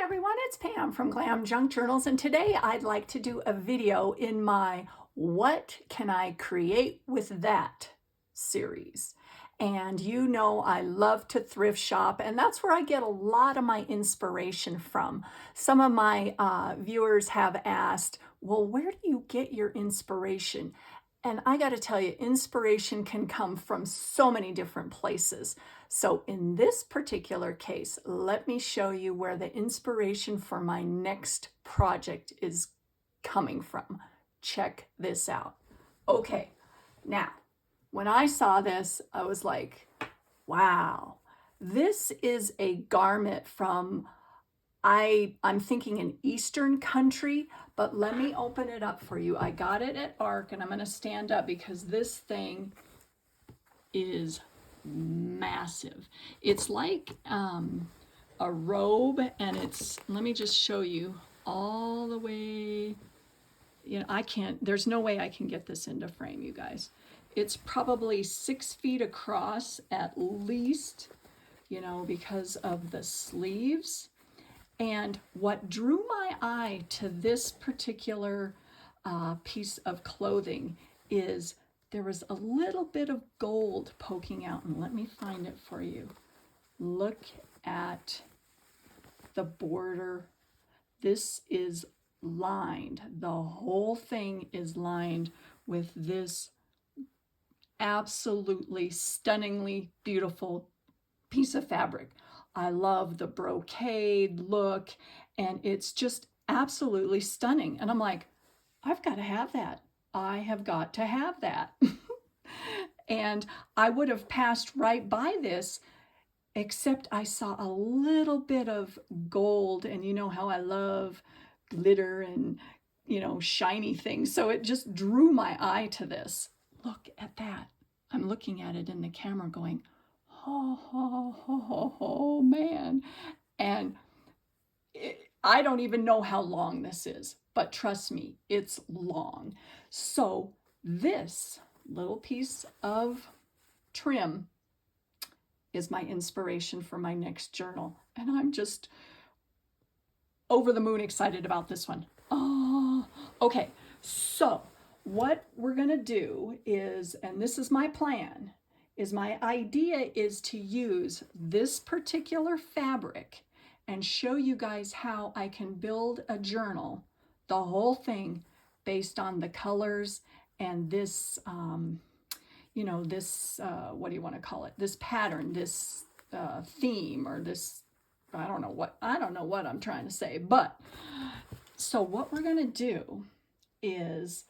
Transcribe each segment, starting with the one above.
everyone, it's Pam from Glam Junk Journals, and today I'd like to do a video in my What Can I Create With That series. And you know I love to thrift shop, and that's where I get a lot of my inspiration from. Some of my viewers have asked, well, where do you get your inspiration? And I got to tell you, inspiration can come from so many different places. So in this particular case, let me show you where the inspiration for my next project is coming from. Check this out. Okay, now, when I saw this, I was like, wow, this is a garment from I'm thinking an Eastern country, but let me open it up for you. I got it at ARC, and I'm going to stand up because this thing is massive. It's like a robe, and let me just show you all the way. You know, there's no way I can get this into frame, you guys. It's probably 6 feet across at least, you know, because of the sleeves. And what drew my eye to this particular piece of clothing is there was a little bit of gold poking out. And let me find it for you. Look at the border. This is lined. The whole thing is lined with this absolutely stunningly beautiful piece of fabric. I love the brocade look, and it's just absolutely stunning. And I'm like, I've got to have that. I have got to have that. And I would have passed right by this, except I saw a little bit of gold, and you know how I love glitter and, you know, shiny things. So it just drew my eye to this. Look at that. I'm looking at it in the camera going, oh, man. And I don't even know how long this is, but trust me, it's long. So this little piece of trim is my inspiration for my next journal. And I'm just over the moon excited about this one. Oh, okay. So what we're going to do is, and this is my plan, is my idea is to use this particular fabric and show you guys how I can build a journal, the whole thing based on the colors and this, you know, this, what do you want to call it? This pattern, this theme, or this, I don't know what I'm trying to say. But so what we're going to do is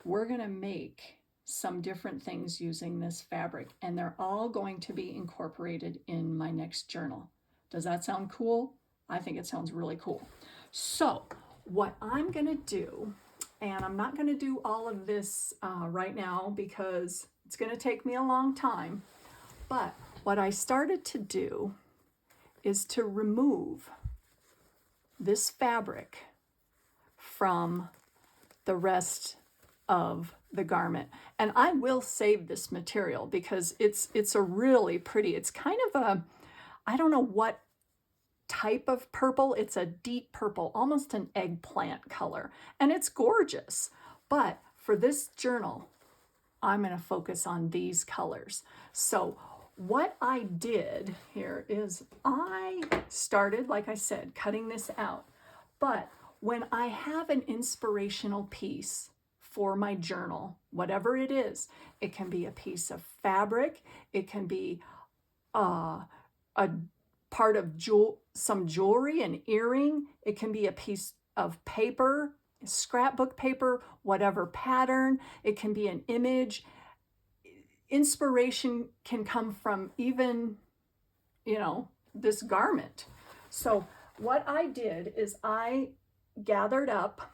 we're going to make some different things using this fabric, and they're all going to be incorporated in my next journal. Does that sound cool? I think it sounds really cool. So what I'm going to do, and I'm not going to do all of this right now because it's going to take me a long time, but what I started to do is to remove this fabric from the rest of the garment. And I will save this material because it's a really pretty, it's kind of a, I don't know what type of purple. It's a deep purple, almost an eggplant color, and it's gorgeous. But for this journal, I'm going to focus on these colors. So what I did here is I started, like I said, cutting this out. But when I have an inspirational piece for my journal, whatever it is, it can be a piece of fabric, it can be a part of some jewelry, an earring, it can be a piece of paper, scrapbook paper, whatever pattern, it can be an image. Inspiration can come from even, you know, this garment. So what I did is I gathered up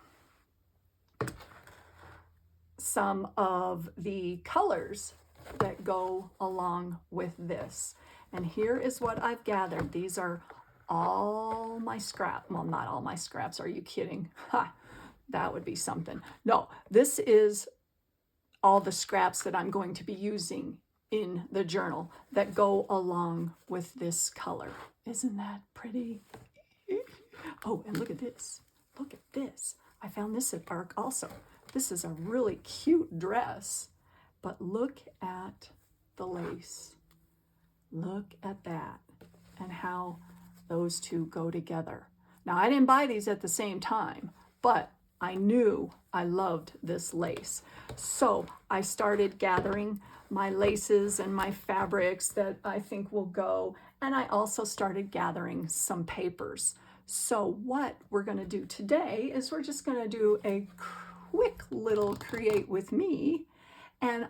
some of the colors that go along with this. And here is what I've gathered. These are all my scrap. Well, not all my scraps. Are you kidding? Ha, that would be something. No, this is all the scraps that I'm going to be using in the journal that go along with this color. Isn't that pretty? Oh, and look at this. Look at this. I found this at ARC also. This is a really cute dress, but look at the lace. Look at that and how those two go together. Now, I didn't buy these at the same time, but I knew I loved this lace. So I started gathering my laces and my fabrics that I think will go. And I also started gathering some papers. So what we're going to do today is we're just going to do a quick little create with me. And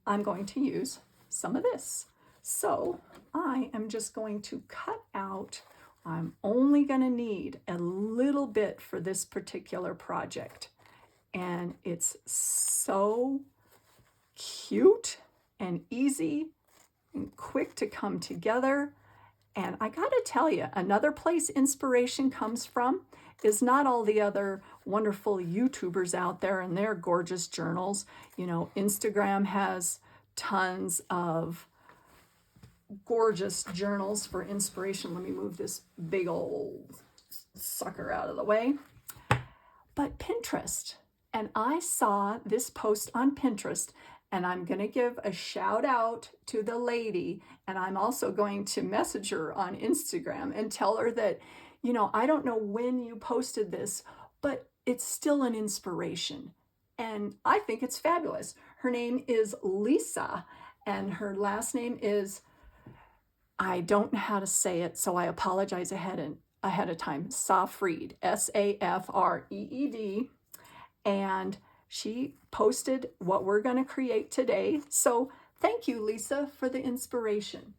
I'm going to use some of this. So I am just going to cut out, I'm only going to need a little bit for this particular project. And it's so cute and easy and quick to come together. And I gotta tell you, another place inspiration comes from is not all the other wonderful YouTubers out there and their gorgeous journals. You know, Instagram has tons of gorgeous journals for inspiration. Let me move this big old sucker out of the way. But Pinterest, and I saw this post on Pinterest, and I'm going to give a shout out to the lady, and I'm also going to message her on Instagram and tell her that, you know, I don't know when you posted this, but it's still an inspiration. And I think it's fabulous. Her name is Lisa, and her last name is, I don't know how to say it, so I apologize ahead of time, Safreed, Safreed. And she posted what we're going to create today. So thank you, Lisa, for the inspiration.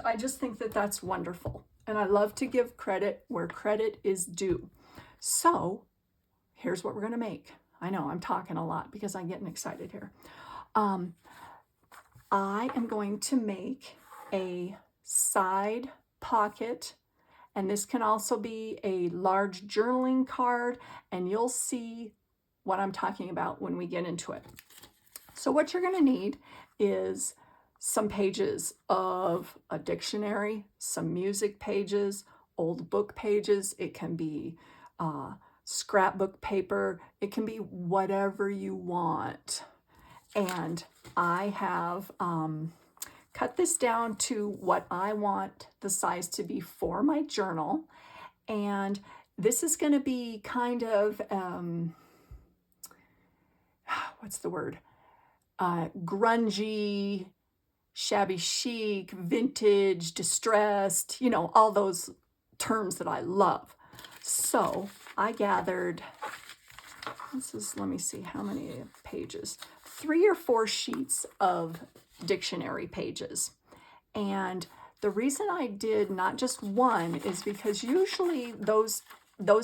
I just think that that's wonderful. And I love to give credit where credit is due. So here's what we're going to make. I know I'm talking a lot because I'm getting excited here. I am going to make a side pocket, and this can also be a large journaling card, and you'll see what I'm talking about when we get into it. So what you're going to need is some pages of a dictionary, some music pages, old book pages. It can be scrapbook paper. It can be whatever you want. And I have cut this down to what I want the size to be for my journal. And this is going to be kind of what's the word? Grungy, shabby chic, vintage, distressed, you know, all those terms that I love. So I gathered, let me see how many pages, 3 or 4 sheets of dictionary pages. And the reason I did not just one is because usually those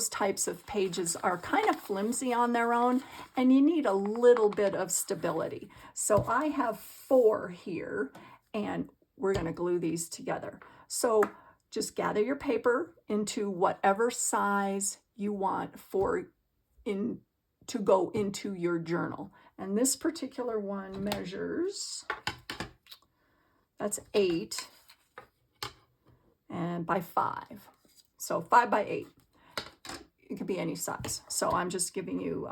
types of pages are kind of flimsy on their own, and you need a little bit of stability. So I have 4 here, and we're going to glue these together. So just gather your paper into whatever size you want to go into your journal. And this particular one measures, that's 8 and by 5. So 5 by 8. It could be any size. So I'm just giving you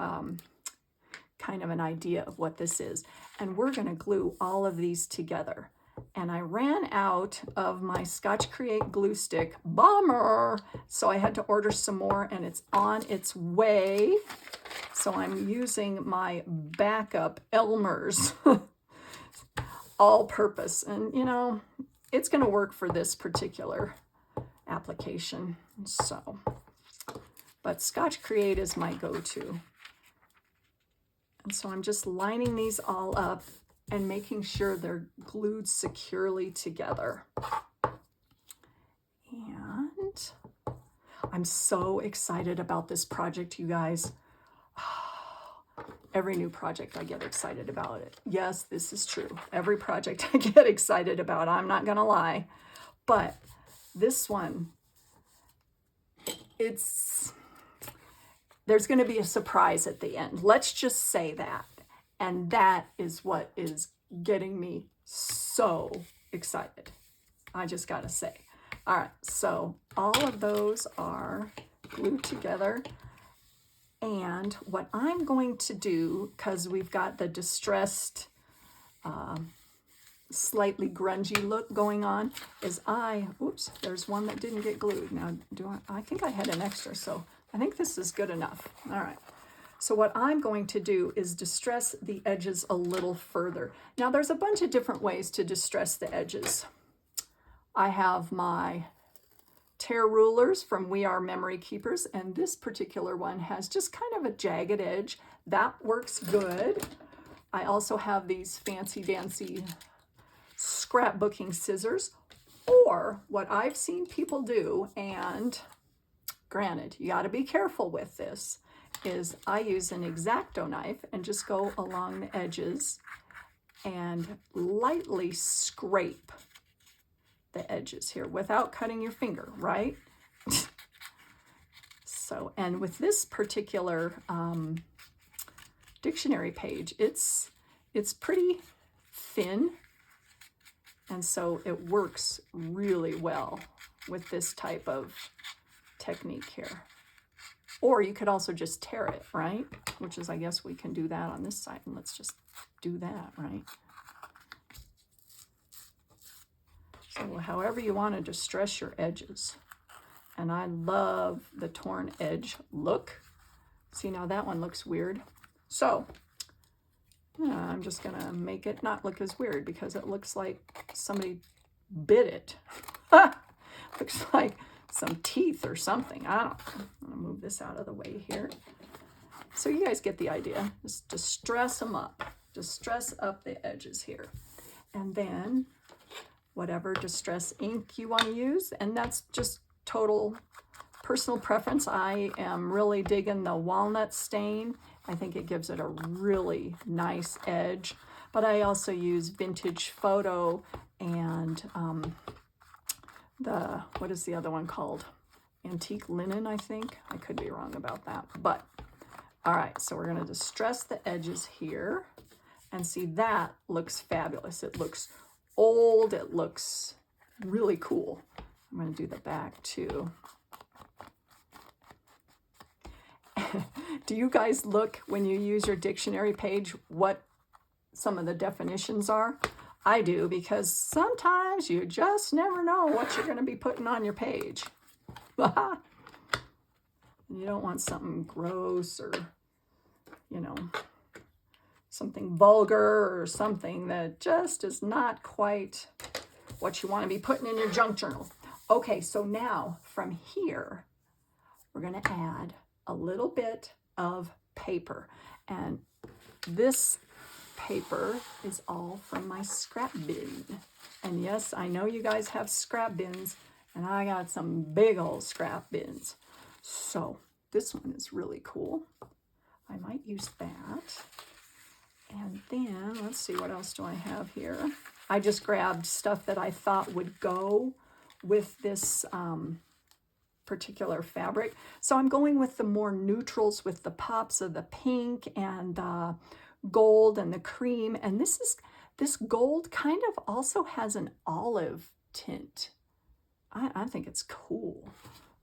kind of an idea of what this is. And we're going to glue all of these together. And I ran out of my Scotch Create glue stick. Bummer! So I had to order some more, and it's on its way. So I'm using my backup Elmer's all-purpose. And, you know, it's going to work for this particular application. So... but Scotch Create is my go-to. And so I'm just lining these all up and making sure they're glued securely together. And I'm so excited about this project, you guys. Every new project I get excited about it. Yes, this is true. Every project I get excited about, I'm not gonna lie. But this one, there's going to be a surprise at the end. Let's just say that. And that is what is getting me so excited. I just got to say. All right, so all of those are glued together. And what I'm going to do, because we've got the distressed, slightly grungy look going on, is oops, there's one that didn't get glued. Now, I think I had an extra, so I think this is good enough. All right. So what I'm going to do is distress the edges a little further. Now, there's a bunch of different ways to distress the edges. I have my tear rulers from We Are Memory Keepers, and this particular one has just kind of a jagged edge. That works good. I also have these fancy dancy scrapbooking scissors, or what I've seen people do, and granted, you got to be careful with this, is I use an X-Acto knife and just go along the edges and lightly scrape the edges here without cutting your finger, right? So, and with this particular dictionary page, it's pretty thin, and so it works really well with this type of technique here. Or you could also just tear it, right? Which is, I guess we can do that on this side, and let's just do that, right? So however you want to distress your edges. And I love the torn edge look. See, now that one looks weird. So I'm just gonna make it not look as weird because it looks like somebody bit it. Looks like some teeth or something. I don't know. I'm gonna move this out of the way here. So you guys get the idea. Just distress them up. Distress up the edges here. And then whatever distress ink you want to use, and that's just total personal preference. I am really digging the walnut stain. I think it gives it a really nice edge, but I also use Vintage Photo and what is the other one called? Antique Linen, I think. I could be wrong about that, but all right, so we're going to distress the edges here, and see, that looks fabulous. It looks old, it looks really cool. I'm going to do the back too. Do you guys look, when you use your dictionary page, what some of the definitions are? I do, because sometimes you just never know what you're going to be putting on your page. You don't want something gross or, you know, something vulgar or something that just is not quite what you want to be putting in your junk journal. Okay, so now from here, we're going to add a little bit of paper. And this paper is all from my scrap bin. And yes, I know you guys have scrap bins, and I got some big old scrap bins. So this one is really cool. I might use that. And then, let's see, what else do I have here? I just grabbed stuff that I thought would go with this particular fabric. So I'm going with the more neutrals, with the pops of the pink and the gold and the cream. And this gold kind of also has an olive tint. I think it's cool.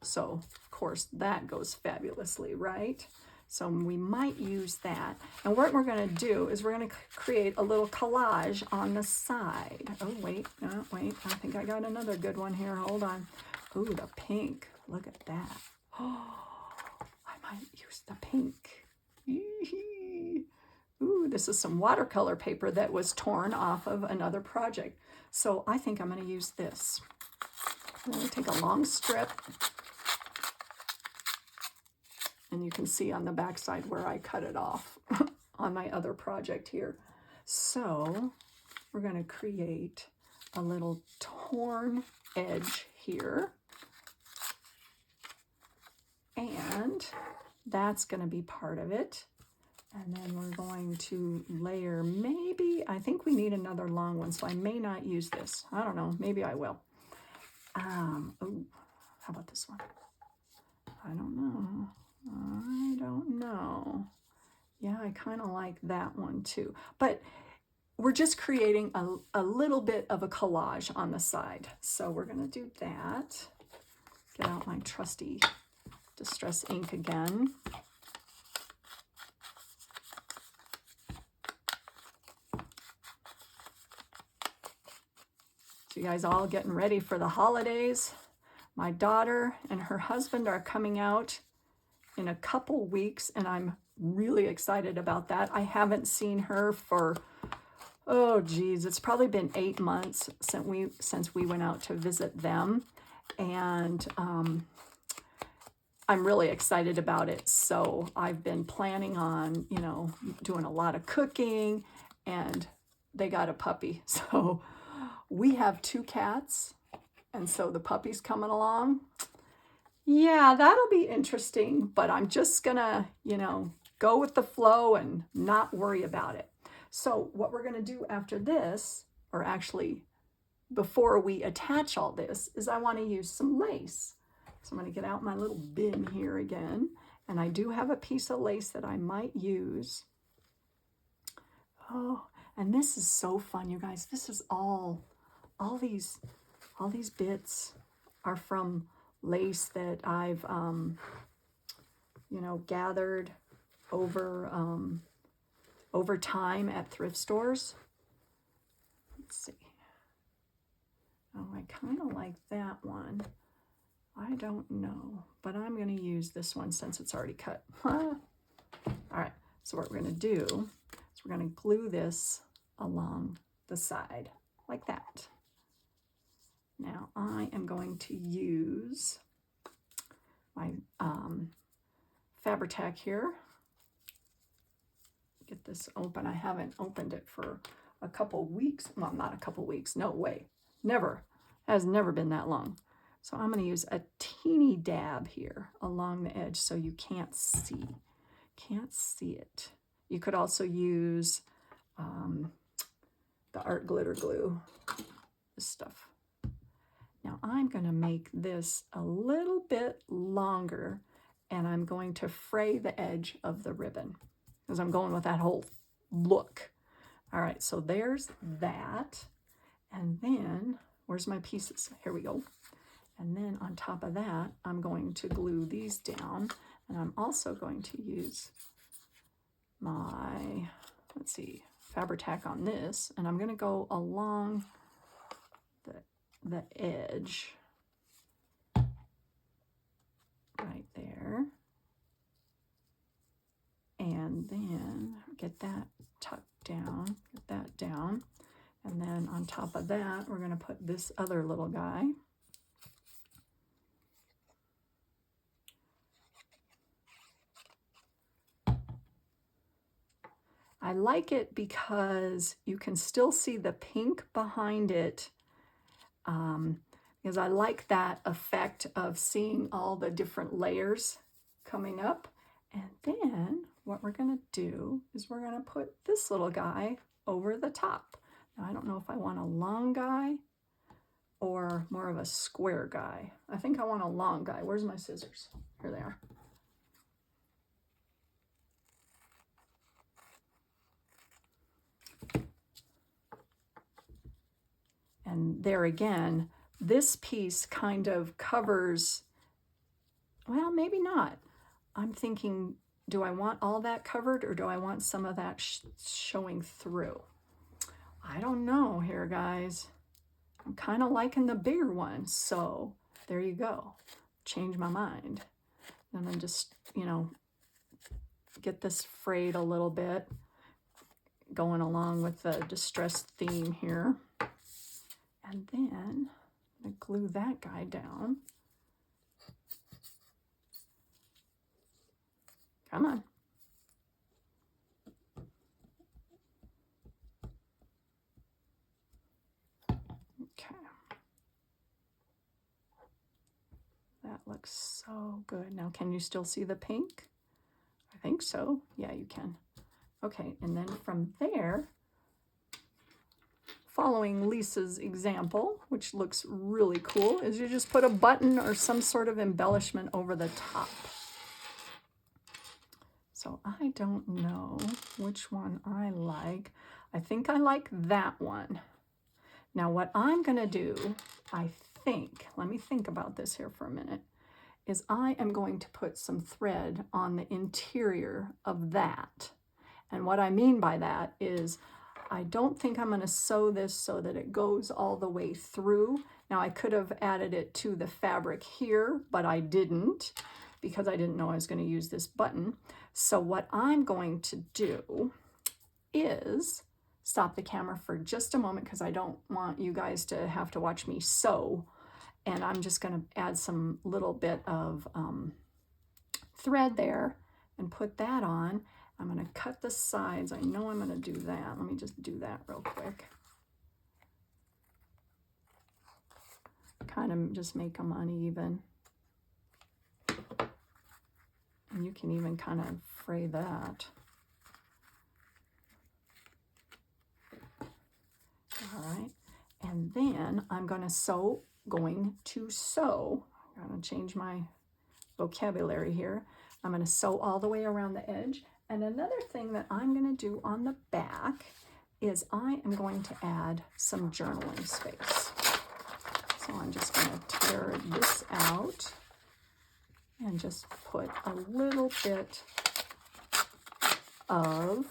So, of course, that goes fabulously, right? So we might use that. And what we're going to do is we're going to create a little collage on the side. Oh, wait, wait. I think I got another good one here. Hold on. Ooh, the pink. Look at that. Oh, I might use the pink. Ooh, this is some watercolor paper that was torn off of another project. So I think I'm going to use this. I'm going to take a long strip. And you can see on the back side where I cut it off on my other project here. So we're going to create a little torn edge here. And that's going to be part of it. And then we're going to layer, maybe, I think we need another long one, so I may not use this. I don't know, maybe I will. Oh, how about this one? I don't know. I don't know. Yeah, I kind of like that one too. But we're just creating a little bit of a collage on the side. So we're going to do that. Get out my trusty Distress ink again. So you guys all getting ready for the holidays. My daughter and her husband are coming out in a couple weeks, and I'm really excited about that. I haven't seen her for, oh geez, it's probably been 8 months since we went out to visit them, and I'm really excited about it. So I've been planning on, you know, doing a lot of cooking, and they got a puppy. So we have 2 cats, and so the puppy's coming along. Yeah, that'll be interesting, but I'm just gonna, you know, go with the flow and not worry about it. So what we're gonna do after this, or actually before we attach all this, is I wanna use some lace. So I'm gonna get out my little bin here again, and I do have a piece of lace that I might use. Oh, and this is so fun, you guys. This is all these bits are from lace that I've, you know, gathered over time at thrift stores. Let's see. Oh, I kind of like that one. I don't know, but I'm going to use this one since it's already cut. All right, so what we're going to do is we're going to glue this along the side like that. Now I am going to use my Fabri-Tac here. Get this open. I haven't opened it for a couple weeks. Well, not a couple weeks. No way. Never. It has never been that long. So I'm going to use a teeny dab here along the edge so you can't see. Can't see it. You could also use the art glitter glue. This stuff. Now I'm going to make this a little bit longer, and I'm going to fray the edge of the ribbon because I'm going with that whole look. All right, so there's that. And then, where's my pieces? Here we go. And then on top of that, I'm going to glue these down, and I'm also going to use my, let's see, Fabri-Tac on this, and I'm going to go along the edge right there, and then get that tucked down, get that down, and then on top of that we're going to put this other little guy. I like it because you can still see the pink behind it, because I like that effect of seeing all the different layers coming up. And then what we're going to do is we're going to put this little guy over the top. Now, I don't know if I want a long guy or more of a square guy. I think I want a long guy. Where's my scissors? Here they are. And there again, this piece kind of covers, well, maybe not. I'm thinking, do I want all that covered, or do I want some of that showing through? I don't know here, guys. I'm kind of liking the bigger one, so there you go. Change my mind. And then just, you know, get this frayed a little bit, going along with the distressed theme here. And then I'm going to glue that guy down. Come on. Okay. That looks so good. Now, can you still see the pink? I think so. Yeah, you can. Okay, and then from there, following Lisa's example, which looks really cool, is you just put a button or some sort of embellishment over the top. So I don't know which one I like. I think I like that one. Now what I'm going to do, I think, let me think about this here for a minute, is I am going to put some thread on the interior of that. And what I mean by that is I don't think I'm going to sew this so that it goes all the way through. Now I could have added it to the fabric here, but I didn't because I didn't know I was going to use this button. So what I'm going to do is stop the camera for just a moment because I don't want you guys to have to watch me sew. And I'm just going to add some little bit of thread there and put that on. I'm going to cut the sides. I know I'm going to do that. Let me just do that real quick. Kind of just make them uneven. And you can even kind of fray that. All right. And then I'm going to sew, I'm going to change my vocabulary here. I'm going to sew all the way around the edge. And another thing that I'm going to do on the back is I am going to add some journaling space. So I'm just going to tear this out and just put a little bit of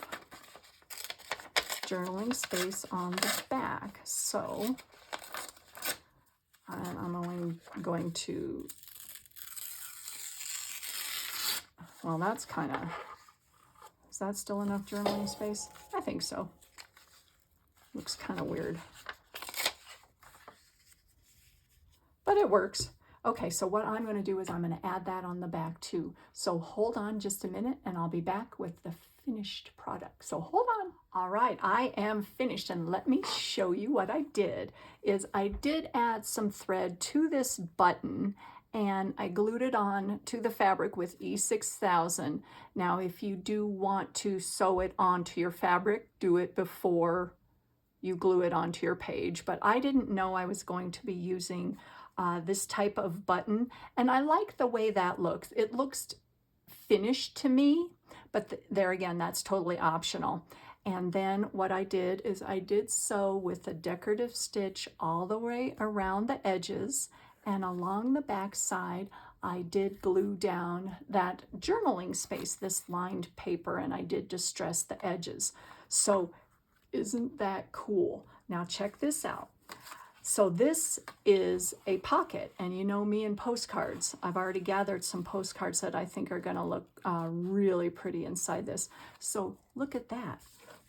journaling space on the back. So I'm only going to, well, that's kind of, is that still enough journaling space? I think so. Looks kind of weird, but it works. Okay, so what I'm going to do is I'm going to add that on the back too. So hold on just a minute and I'll be back with the finished product. So hold on. All right, I am finished, and let me show you what I did. I did add some thread to this button and I glued it on to the fabric with E6000. Now, if you do want to sew it onto your fabric, do it before you glue it onto your page. But I didn't know I was going to be using this type of button, and I like the way that looks. It looks finished to me, but there again, that's totally optional. And then what I did is I did sew with a decorative stitch all the way around the edges, and along the back side I did glue down that journaling space, this lined paper, and I did distress the edges. So isn't that cool? Now check this out. So this is a pocket, and you know me and postcards. I've already gathered some postcards that I think are going to look really pretty inside this. So look at that.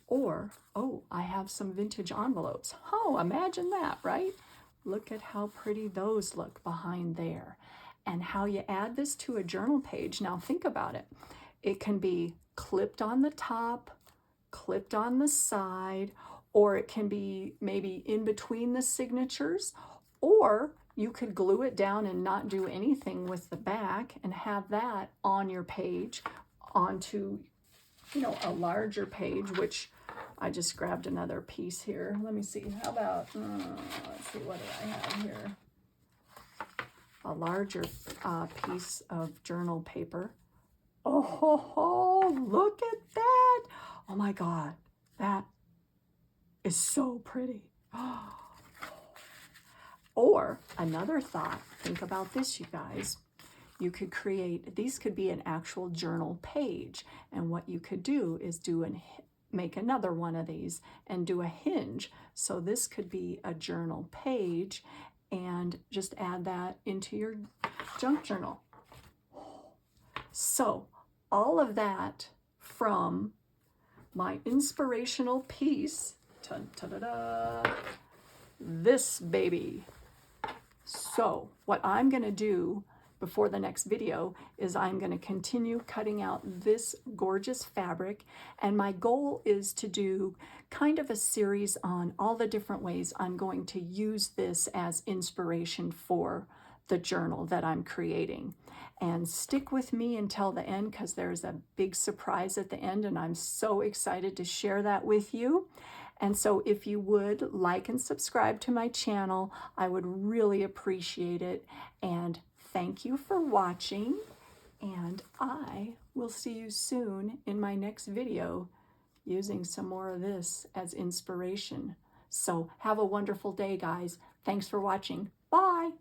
Or, oh, I have some vintage envelopes. Oh, imagine that, right? Look at how pretty those look behind there. And how you add this to a journal page. Now think about it. It can be clipped on the top, clipped on the side, or it can be maybe in between the signatures, or you could glue it down and not do anything with the back and have that on your page onto, you know, a larger page, which I just grabbed another piece here. Let me see, how about, let's see, what do I have here? A larger piece of journal paper. Oh, look at that. Oh my God, that is so pretty. Or another thought, think about this, you guys. You could create, these could be an actual journal page. And what you could do is make another one of these and do a hinge. So this could be a journal page, and just add that into your junk journal. So all of that from my inspirational piece, this baby. So what I'm going to do before the next video is I'm going to continue cutting out this gorgeous fabric, and my goal is to do kind of a series on all the different ways I'm going to use this as inspiration for the journal that I'm creating. And stick with me until the end, because there's a big surprise at the end, and I'm so excited to share that with you. And so if you would like and subscribe to my channel, I would really appreciate it. And thank you for watching, and I will see you soon in my next video. using some more of this as inspiration. So have a wonderful day, guys. Thanks for watching. Bye.